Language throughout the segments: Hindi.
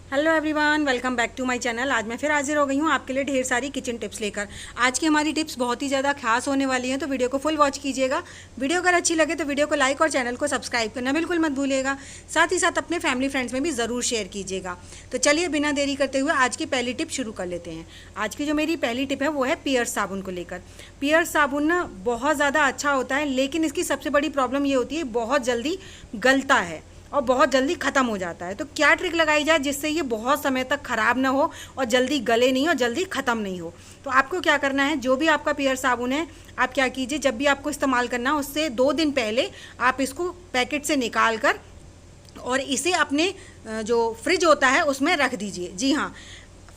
Hello everyone, welcome back to my channel. आज मैं फिर हाजिर हो गई हूँ आपके लिए ढेर सारी किचन टिप्स लेकर। आज की हमारी टिप्स बहुत ही ज़्यादा खास होने वाली हैं, तो वीडियो को फुल वॉच कीजिएगा। वीडियो अगर अच्छी लगे तो वीडियो को लाइक और चैनल को सब्सक्राइब करना बिल्कुल मत भूलिएगा। साथ ही साथ अपने फैमिली फ्रेंड्स में भी ज़रूर शेयर कीजिएगा। तो चलिए बिना देरी करते हुए आज की पहली टिप शुरू कर लेते हैं। आज की जो मेरी पहली टिप है वो है पियर्स साबुन को लेकर। पियर्स साबुन ना बहुत ज़्यादा अच्छा होता है, लेकिन इसकी सबसे बड़ी प्रॉब्लम ये होती है बहुत जल्दी गलता है और बहुत जल्दी ख़त्म हो जाता है। तो क्या ट्रिक लगाई जाए जिससे ये बहुत समय तक ख़राब ना हो और जल्दी गले नहीं और जल्दी ख़त्म नहीं हो। तो आपको क्या करना है, जो भी आपका पियर साबुन है आप क्या कीजिए, जब भी आपको इस्तेमाल करना है उससे 2 दिन पहले आप इसको पैकेट से निकाल कर और इसे अपने जो फ्रिज होता है उसमें रख दीजिए। जी हाँ,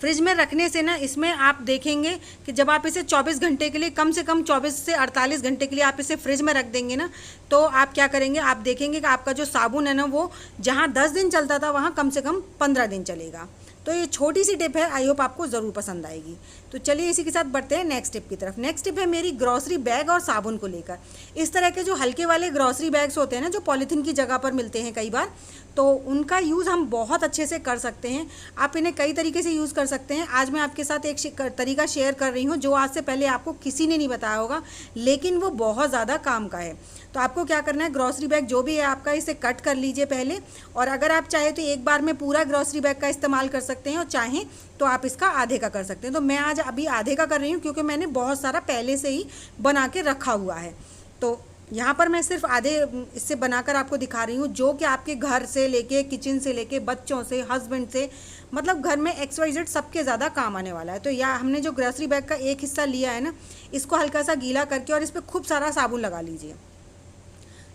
फ्रिज में रखने से ना इसमें आप देखेंगे कि जब आप इसे 24 घंटे के लिए, कम से कम 24 से 48 घंटे के लिए आप इसे फ्रिज में रख देंगे ना, तो आप क्या करेंगे, आप देखेंगे कि आपका जो साबुन है ना वो जहाँ 10 दिन चलता था वहाँ कम से कम 15 दिन चलेगा। तो ये छोटी सी टिप है, आई होप आपको ज़रूर पसंद आएगी। तो चलिए इसी के साथ बढ़ते हैं नेक्स्ट टिप की तरफ। नेक्स्ट टिप है मेरी ग्रॉसरी बैग और साबुन को लेकर। इस तरह के जो हल्के वाले ग्रॉसरी बैग्स होते हैं ना, जो पॉलीथीन की जगह पर मिलते हैं कई बार, तो उनका यूज़ हम बहुत अच्छे से कर सकते हैं। आप इन्हें कई तरीके से यूज़ कर सकते हैं। आज मैं आपके साथ एक तरीका शेयर कर रही हूँ जो आज से पहले आपको किसी ने नहीं बताया होगा, लेकिन वो बहुत ज़्यादा काम का है। तो आपको क्या करना है, ग्रॉसरी बैग जो भी है आपका, इसे कट कर लीजिए पहले। और अगर आप चाहे तो एक बार में पूरा ग्रॉसरी बैग का इस्तेमाल कर सकते हैं, और चाहें तो आप इसका आधे का कर सकते हैं। तो मैं आज अभी आधे का कर रही हूँ क्योंकि मैंने बहुत सारा पहले से ही बना के रखा हुआ है। तो यहाँ पर मैं सिर्फ आधे इससे बनाकर आपको दिखा रही हूँ, जो कि आपके घर से लेके, किचन से लेके, बच्चों से, हस्बैंड से, मतलब घर में XYZ सबके ज़्यादा काम आने वाला है। तो या हमने जो ग्रॉसरी बैग का एक हिस्सा लिया है ना, इसको हल्का सा गीला करके और इस पर खूब सारा साबुन लगा लीजिए।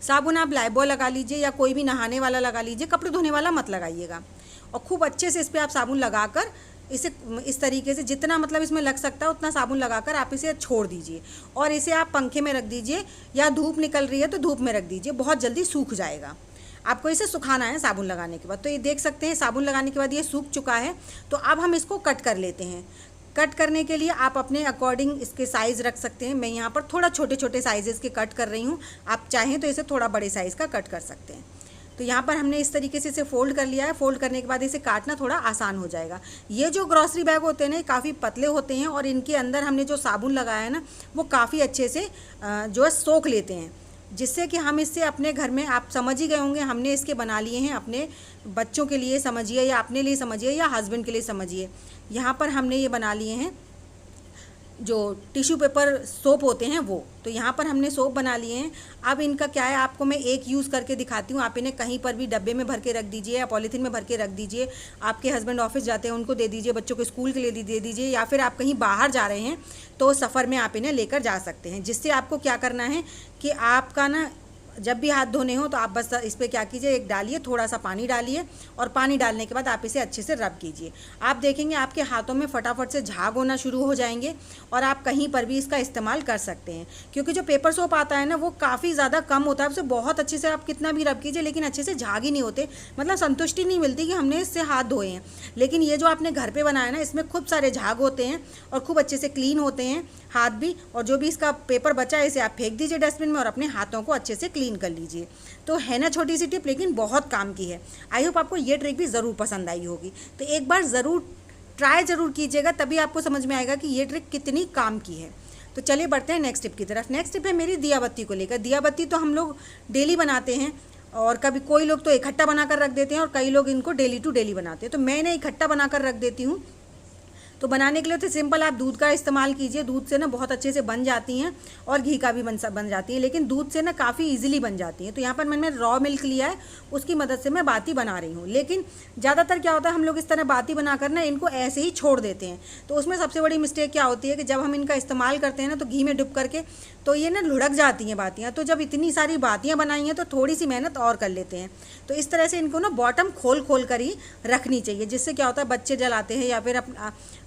साबुन आप लाइबॉय लगा लीजिए या कोई भी नहाने वाला लगा लीजिए, कपड़े धोने वाला मत लगाइएगा। और खूब अच्छे से इस पर आप साबुन लगाकर इसे इस तरीके से जितना मतलब इसमें लग सकता है उतना साबुन लगाकर आप इसे छोड़ दीजिए। और इसे आप पंखे में रख दीजिए, या धूप निकल रही है तो धूप में रख दीजिए, बहुत जल्दी सूख जाएगा। आपको इसे सुखाना है साबुन लगाने के बाद। तो ये देख सकते हैं साबुन लगाने के बाद ये सूख चुका है। तो अब हम इसको कट कर लेते हैं। कट करने के लिए आप अपने अकॉर्डिंग इसके साइज़ रख सकते हैं। मैं यहाँ पर थोड़ा छोटे छोटे साइज़ के कट कर रही हूँ, आप चाहें तो इसे थोड़ा बड़े साइज़ का कट कर सकते हैं। तो यहाँ पर हमने इस तरीके से इसे फोल्ड कर लिया है। फोल्ड करने के बाद इसे काटना थोड़ा आसान हो जाएगा। ये जो ग्रॉसरी बैग होते हैं ना, काफ़ी पतले होते हैं और इनके अंदर हमने जो साबुन लगाया है ना, वो काफ़ी अच्छे से जो है सोख लेते हैं, जिससे कि हम इससे अपने घर में, आप समझ ही गए होंगे, हमने इसके बना लिए हैं अपने बच्चों के लिए समझिए, या अपने लिए समझिए, या हस्बैंड के लिए समझिए। यहाँ पर हमने ये बना लिए हैं जो टिश्यू पेपर सोप होते हैं वो। तो यहाँ पर हमने सोप बना लिए हैं। अब इनका क्या है, आपको मैं एक यूज़ करके दिखाती हूँ। आप इन्हें कहीं पर भी डब्बे में भर के रख दीजिए या पॉलीथीन में भर के रख दीजिए। आपके हस्बैंड ऑफिस जाते हैं उनको दे दीजिए, बच्चों को स्कूल के लिए दे दीजिए, या फिर आप कहीं बाहर जा रहे हैं तो सफ़र में आप इन्हें लेकर जा सकते हैं। जिससे आपको क्या करना है कि आपका ना जब भी हाथ धोने हो तो आप बस इस पर क्या कीजिए, एक डालिए, थोड़ा सा पानी डालिए, और पानी डालने के बाद आप इसे अच्छे से रब कीजिए। आप देखेंगे आपके हाथों में फटाफट से झाग होना शुरू हो जाएंगे और आप कहीं पर भी इसका इस्तेमाल कर सकते हैं। क्योंकि जो पेपर सोप आता है ना, वो काफ़ी ज़्यादा कम होता है। उसे बहुत अच्छे से आप कितना भी रब कीजिए लेकिन अच्छे से झाग ही नहीं होते, मतलब संतुष्टि नहीं मिलती कि हमने इससे हाथ धोए हैं। लेकिन ये जो आपने घर पर बनाया ना, इसमें खूब सारे झाग होते हैं और खूब अच्छे से क्लीन होते हैं हाथ भी। और जो भी इसका पेपर बचा है इसे आप फेंक दीजिए डस्टबिन में और अपने हाथों को अच्छे से क्लीन कर लीजिए। तो है ना छोटी सी टिप, लेकिन बहुत काम की है। आई होप आपको ये ट्रिक भी ज़रूर पसंद आई होगी। तो एक बार ज़रूर ट्राई ज़रूर कीजिएगा, तभी आपको समझ में आएगा कि ये ट्रिक कितनी काम की है। तो चलिए बढ़ते हैं नेक्स्ट टिप की तरफ। नेक्स्ट टिप है मेरी दिया बत्ती को लेकर। दिया बत्ती तो हम लोग डेली बनाते हैं, और कभी कोई लोग तो इकट्ठा बनाकर रख देते हैं और कई लोग इनको डेली टू डेली बनाते हैं। तो मैं इन्हें इकट्ठा बनाकर रख देती हूँ। तो बनाने के लिए तो सिंपल आप दूध का इस्तेमाल कीजिए। दूध से ना बहुत अच्छे से बन जाती हैं, और घी का भी बन जाती है, लेकिन दूध से ना काफ़ी इजीली बन जाती हैं। तो यहाँ पर मैंने रॉ मिल्क लिया है, उसकी मदद से मैं बाती बना रही हूँ। लेकिन ज़्यादातर क्या होता है, हम लोग इस तरह बाती बनाकर ना इनको ऐसे ही छोड़ देते हैं। तो उसमें सबसे बड़ी मिस्टेक क्या होती है कि जब हम इनका इस्तेमाल करते हैं ना, तो घी में डुब करके तो ये ना लुढ़क जाती हैं बातियाँ। तो जब इतनी सारी बातियाँ बनाई हैं तो थोड़ी सी मेहनत और कर लेते हैं। तो इस तरह से इनको ना बॉटम खोल कर ही रखनी चाहिए, जिससे क्या होता है, बच्चे जलाते हैं या फिर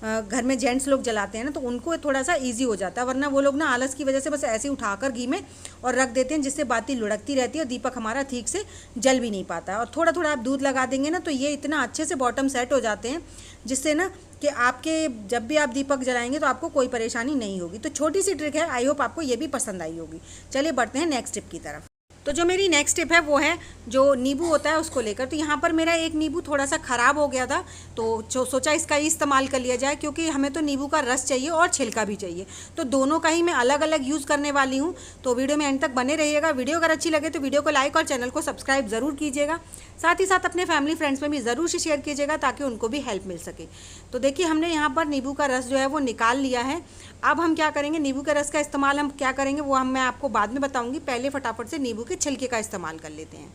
घर में जेंट्स लोग जलाते हैं ना, तो उनको थोड़ा सा इजी हो जाता है। वरना वो लोग ना आलस की वजह से बस ऐसे ही उठाकर घी में और रख देते हैं, जिससे बाती लुढ़कती रहती है और दीपक हमारा ठीक से जल भी नहीं पाता है। और थोड़ा थोड़ा आप दूध लगा देंगे ना, तो ये इतना अच्छे से बॉटम सेट हो जाते हैं, जिससे ना कि आपके जब भी आप दीपक जलाएंगे तो आपको कोई परेशानी नहीं होगी। तो छोटी सी ट्रिक है, आई होप आपको ये भी पसंद आई होगी। चलिए बढ़ते हैं नेक्स्ट टिप की तरफ। तो जो मेरी नेक्स्ट टिप है वो है जो नींबू होता है उसको लेकर। तो यहाँ पर मेरा एक नींबू थोड़ा सा ख़राब हो गया था, तो सोचा इसका ही इस्तेमाल कर लिया जाए, क्योंकि हमें तो नींबू का रस चाहिए और छिलका भी चाहिए। तो दोनों का ही मैं अलग अलग यूज़ करने वाली हूँ। तो वीडियो में एंड तक बने रहिएगा। वीडियो अगर अच्छी लगे तो वीडियो को लाइक और चैनल को सब्सक्राइब ज़रूर कीजिएगा। साथ ही साथ अपने फैमिली फ्रेंड्स में भी ज़रूर से शेयर कीजिएगा ताकि उनको भी हेल्प मिल सके। तो देखिए हमने यहाँ पर नींबू का रस जो है वो निकाल लिया है। अब हम क्या करेंगे, नींबू के रस का इस्तेमाल हम क्या करेंगे वो मैं आपको बाद में बताऊंगी। पहले फटाफट से नींबू के छिलके का इस्तेमाल कर लेते हैं।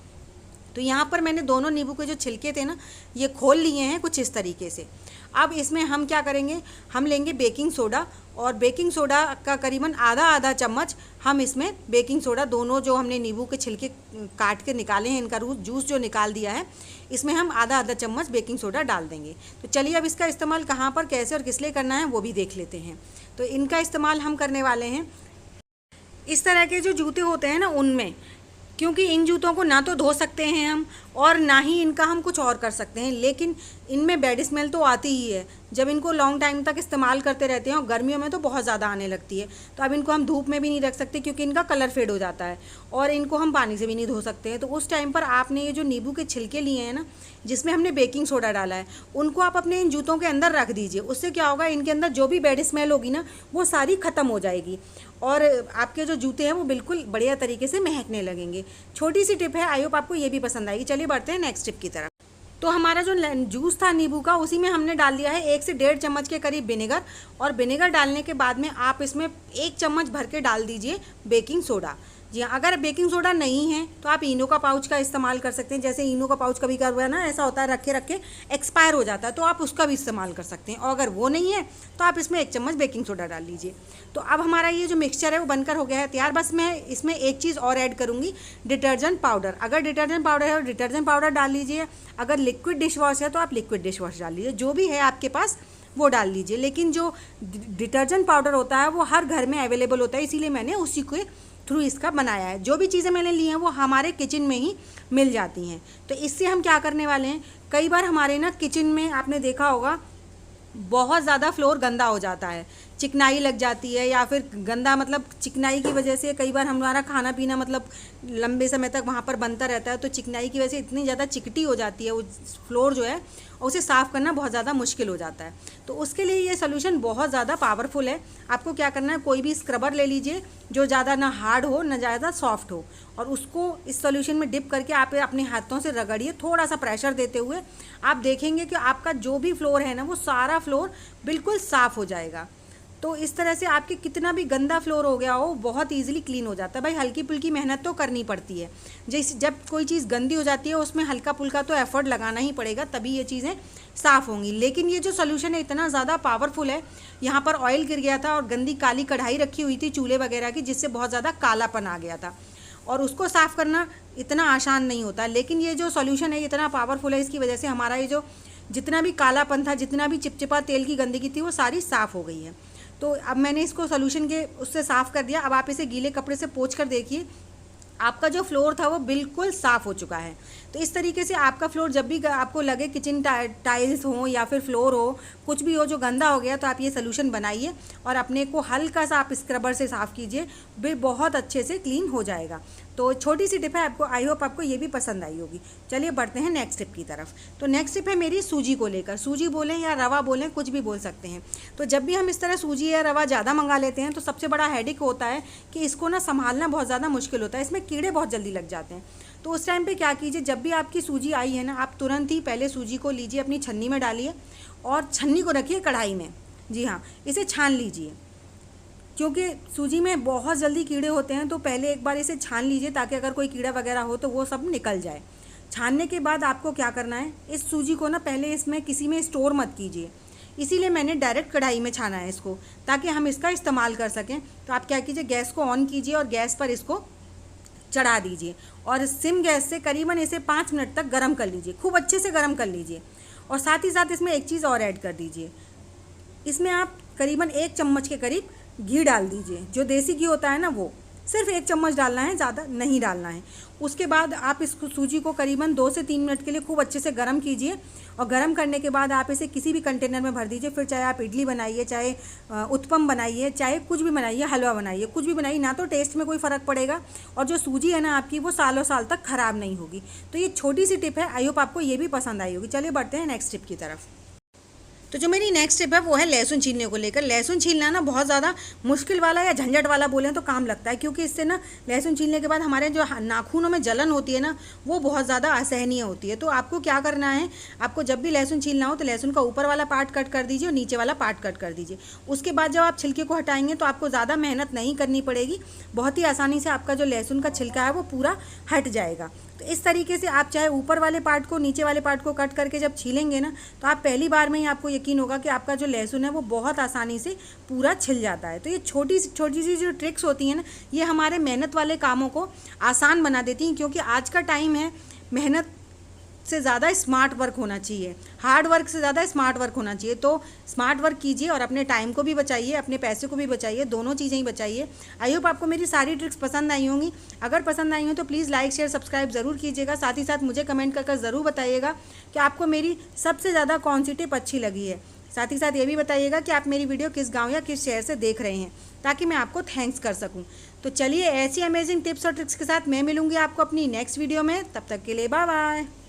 तो यहाँ पर मैंने दोनों नींबू के जो छिलके थे ना ये खोल लिए हैं कुछ इस तरीके से। अब इसमें हम क्या करेंगे, हम लेंगे बेकिंग सोडा, और बेकिंग सोडा का करीबन आधा चम्मच हम इसमें बेकिंग सोडा, दोनों जो हमने नींबू के छिलके काट के निकाले हैं इनका जूस जो निकाल दिया है, इसमें हम आधा चम्मच बेकिंग सोडा डाल देंगे। तो चलिए अब इसका इस्तेमाल कहाँ पर, कैसे और किस लिए करना है वो भी देख लेते हैं। तो इनका इस्तेमाल हम करने वाले हैं इस तरह के जो जूते होते हैं ना उनमें, क्योंकि इन जूतों को ना तो धो सकते हैं हम और ना ही इनका हम कुछ और कर सकते हैं, लेकिन इनमें बैड स्मेल तो आती ही है जब इनको लॉन्ग टाइम तक इस्तेमाल करते रहते हैं, और गर्मियों में तो बहुत ज़्यादा आने लगती है। तो अब इनको हम धूप में भी नहीं रख सकते क्योंकि इनका कलर फेड हो जाता है, और इनको हम पानी से भी नहीं धो सकते हैं। तो उस टाइम पर आपने ये जो नींबू के छिलके लिए हैं ना जिसमें हमने बेकिंग सोडा डाला है, उनको आप अपने इन जूतों के अंदर रख दीजिए। उससे क्या होगा, इनके अंदर जो भी बैड स्मेल होगी ना वो सारी ख़त्म हो जाएगी और आपके जो जूते हैं वो बिल्कुल बढ़िया तरीके से महकने लगेंगे। छोटी सी टिप है, आई होप आपको ये भी पसंद आएगी। चलिए बढ़ते हैं नेक्स्ट टिप की तरफ। तो हमारा जो जूस था नींबू का उसी में हमने डाल दिया है 1 से 1.5 चम्मच के करीब विनेगर, और विनेगर डालने के बाद में आप इसमें 1 चम्मच भर के डाल दीजिए बेकिंग सोडा। जी हाँ, अगर बेकिंग सोडा नहीं है तो आप इनो का पाउच का इस्तेमाल कर सकते हैं। जैसे इनो का पाउच कभी कभार ना ऐसा होता है रखे रखे एक्सपायर हो जाता है, तो आप उसका भी इस्तेमाल कर सकते हैं। और अगर वो नहीं है तो आप इसमें 1 चम्मच बेकिंग सोडा डाल लीजिए। तो अब हमारा ये जो मिक्सचर है वो बनकर हो गया है तैयार। बस मैं इसमें एक चीज़ और ऐड करूँगी, डिटर्जेंट पाउडर। अगर डिटर्जेंट पाउडर है तो डिटर्जेंट पाउडर डाल लीजिए, अगर लिक्विड डिश वॉश है तो आप लिक्विड डिश वॉश डाल लीजिए, जो भी है आपके पास वो डाल लीजिए। लेकिन जो डिटर्जेंट पाउडर होता है वो हर घर में अवेलेबल होता है, इसीलिए मैंने उसी के थ्रू इसका बनाया है। जो भी चीज़ें मैंने ली हैं वो हमारे किचन में ही मिल जाती हैं। तो इससे हम क्या करने वाले हैं, कई बार हमारे ना किचन में आपने देखा होगा बहुत ज़्यादा फ्लोर गंदा हो जाता है, चिकनाई लग जाती है, या फिर गंदा मतलब चिकनाई की वजह से कई बार हमारा खाना पीना मतलब लंबे समय तक वहाँ पर बनता रहता है, तो चिकनाई की वजह से इतनी ज़्यादा चिकटी हो जाती है वो फ्लोर जो है, और उसे साफ़ करना बहुत ज़्यादा मुश्किल हो जाता है। तो उसके लिए ये सोल्यूशन बहुत ज़्यादा पावरफुल है। आपको क्या करना है, कोई भी स्क्रबर ले लीजिए जो ज़्यादा ना हार्ड हो ना ज़्यादा सॉफ्ट हो, और उसको इस सोल्यूशन में डिप करके आप अपने हाथों से रगड़िए, थोड़ा सा प्रेशर देते हुए। आप देखेंगे कि आपका जो भी फ्लोर है ना वो सारा फ्लोर बिल्कुल साफ़ हो जाएगा। तो इस तरह से आपके कितना भी गंदा फ्लोर हो गया हो बहुत इजीली क्लीन हो जाता है। भाई हल्की फुल्की मेहनत तो करनी पड़ती है, जैसे जब कोई चीज़ गंदी हो जाती है उसमें हल्का फुल्का तो एफर्ट लगाना ही पड़ेगा, तभी ये चीज़ें साफ़ होंगी। लेकिन ये जो सोल्यूशन है इतना ज़्यादा पावरफुल है। यहाँ पर ऑयल गिर गया था और गंदी काली कढ़ाई रखी हुई थी चूल्हे वगैरह की, जिससे बहुत ज़्यादा कालापन आ गया था, और उसको साफ़ करना इतना आसान नहीं होता। लेकिन ये जो सोल्यूशन है इतना पावरफुल है, इसकी वजह से हमारा ये जो जितना भी कालापन था, जितना भी चिपचिपा तेल की गंदगी थी वो सारी साफ़ हो गई है। तो अब मैंने इसको सोल्यूशन के उससे साफ़ कर दिया। अब आप इसे गीले कपड़े से पोंछ कर देखिए, आपका जो फ्लोर था वो बिल्कुल साफ़ हो चुका है। तो इस तरीके से आपका फ्लोर जब भी आपको लगे किचन टाइल्स हो या फिर फ्लोर हो, कुछ भी हो जो गंदा हो गया, तो आप ये सोल्यूशन बनाइए और अपने को हल्का सा आप स्क्रबर से साफ़ कीजिए, भी बहुत अच्छे से क्लीन हो जाएगा। तो छोटी सी टिप है, आपको आई होप आपको ये भी पसंद आई होगी। चलिए बढ़ते हैं नेक्स्ट टिप की तरफ। तो नेक्स्ट टिप है मेरी सूजी को लेकर। सूजी बोलें या रवा बोलें, कुछ भी बोल सकते हैं। तो जब भी हम इस तरह सूजी या रवा ज़्यादा मंगा लेते हैं तो सबसे बड़ा हेडेक होता है कि इसको ना संभालना बहुत ज़्यादा मुश्किल होता है, इसमें कीड़े बहुत जल्दी लग जाते हैं। तो उस टाइम पे क्या कीजिए, जब भी आपकी सूजी आई है ना, आप तुरंत ही पहले सूजी को लीजिए, अपनी छन्नी में डालिए और छन्नी को रखिए कढ़ाई में। जी हाँ, इसे छान लीजिए, क्योंकि सूजी में बहुत जल्दी कीड़े होते हैं। तो पहले एक बार इसे छान लीजिए ताकि अगर कोई कीड़ा वगैरह हो तो वो सब निकल जाए। छानने के बाद आपको क्या करना है, इस सूजी को ना पहले इसमें किसी में स्टोर मत कीजिए, इसीलिए मैंने डायरेक्ट कढ़ाई में छाना है इसको, ताकि हम इसका इस्तेमाल कर सकें। तो आप क्या कीजिए, गैस को ऑन कीजिए और गैस पर इसको चढ़ा दीजिए और सिम गैस से करीबन इसे 5 मिनट तक गर्म कर लीजिए, खूब अच्छे से गर्म कर लीजिए। और साथ ही साथ इसमें एक चीज़ और ऐड कर दीजिए, इसमें आप करीबन 1 चम्मच के करीब घी डाल दीजिए, जो देसी घी होता है ना वो। सिर्फ 1 चम्मच डालना है, ज़्यादा नहीं डालना है। उसके बाद आप इस सूजी को करीबन 2 से 3 मिनट के लिए खूब अच्छे से गर्म कीजिए और गर्म करने के बाद आप इसे किसी भी कंटेनर में भर दीजिए। फिर चाहे आप इडली बनाइए, चाहे उत्पम बनाइए, चाहे कुछ भी बनाइए, हलवा बनाइए, कुछ भी बनाइए ना, तो टेस्ट में कोई फ़र्क पड़ेगा और जो सूजी है ना आपकी वो सालों साल तक ख़राब नहीं होगी। तो ये छोटी सी टिप है, आई होप आपको ये भी पसंद आई होगी। चलिए बढ़ते हैं नेक्स्ट टिप की तरफ। तो जो मेरी नेक्स्ट टिप है वो है लहसुन छीलने को लेकर। लहसुन छीलना ना बहुत ज़्यादा मुश्किल वाला या झंझट वाला बोलें तो काम लगता है, क्योंकि इससे ना लहसुन छीलने के बाद हमारे जो नाखूनों में जलन होती है ना, वो बहुत ज़्यादा असहनीय होती है। तो आपको क्या करना है, आपको जब भी लहसुन छीलना हो तो लहसुन का ऊपर वाला पार्ट कट कर दीजिए और नीचे वाला पार्ट कट कर दीजिए। उसके बाद जब आप छिलके को हटाएंगे तो आपको ज़्यादा मेहनत नहीं करनी पड़ेगी, बहुत ही आसानी से आपका जो लहसुन का छिलका है वो पूरा हट जाएगा। तो इस तरीके से आप चाहे ऊपर वाले पार्ट को, नीचे वाले पार्ट को कट करके जब छीलेंगे ना, तो आप पहली बार में ही आपको यकीन होगा कि आपका जो लहसुन है वो बहुत आसानी से पूरा छिल जाता है। तो ये छोटी सी जो ट्रिक्स होती हैं ना, ये हमारे मेहनत वाले कामों को आसान बना देती हैं, क्योंकि आज का टाइम है मेहनत से ज़्यादा स्मार्ट वर्क होना चाहिए, हार्ड वर्क से ज़्यादा स्मार्ट वर्क होना चाहिए। तो स्मार्ट वर्क कीजिए और अपने टाइम को भी बचाइए, अपने पैसे को भी बचाइए, दोनों चीज़ें ही बचाइए। आई होप आपको मेरी सारी ट्रिक्स पसंद आई होंगी। अगर पसंद आई हो तो प्लीज़ लाइक शेयर सब्सक्राइब ज़रूर कीजिएगा। साथ ही साथ मुझे कमेंट कर ज़रूर बताइएगा कि आपको मेरी सबसे ज़्यादा कौन सी टिप अच्छी लगी है। साथ ही साथ ये भी बताइएगा कि आप मेरी वीडियो किस गाँव या किस शहर से देख रहे हैं, ताकि मैं आपको थैंक्स कर सकूँ। तो चलिए ऐसी अमेजिंग टिप्स और ट्रिक्स के साथ मैं मिलूँगी आपको अपनी नेक्स्ट वीडियो में। तब तक के लिए बाय बाय।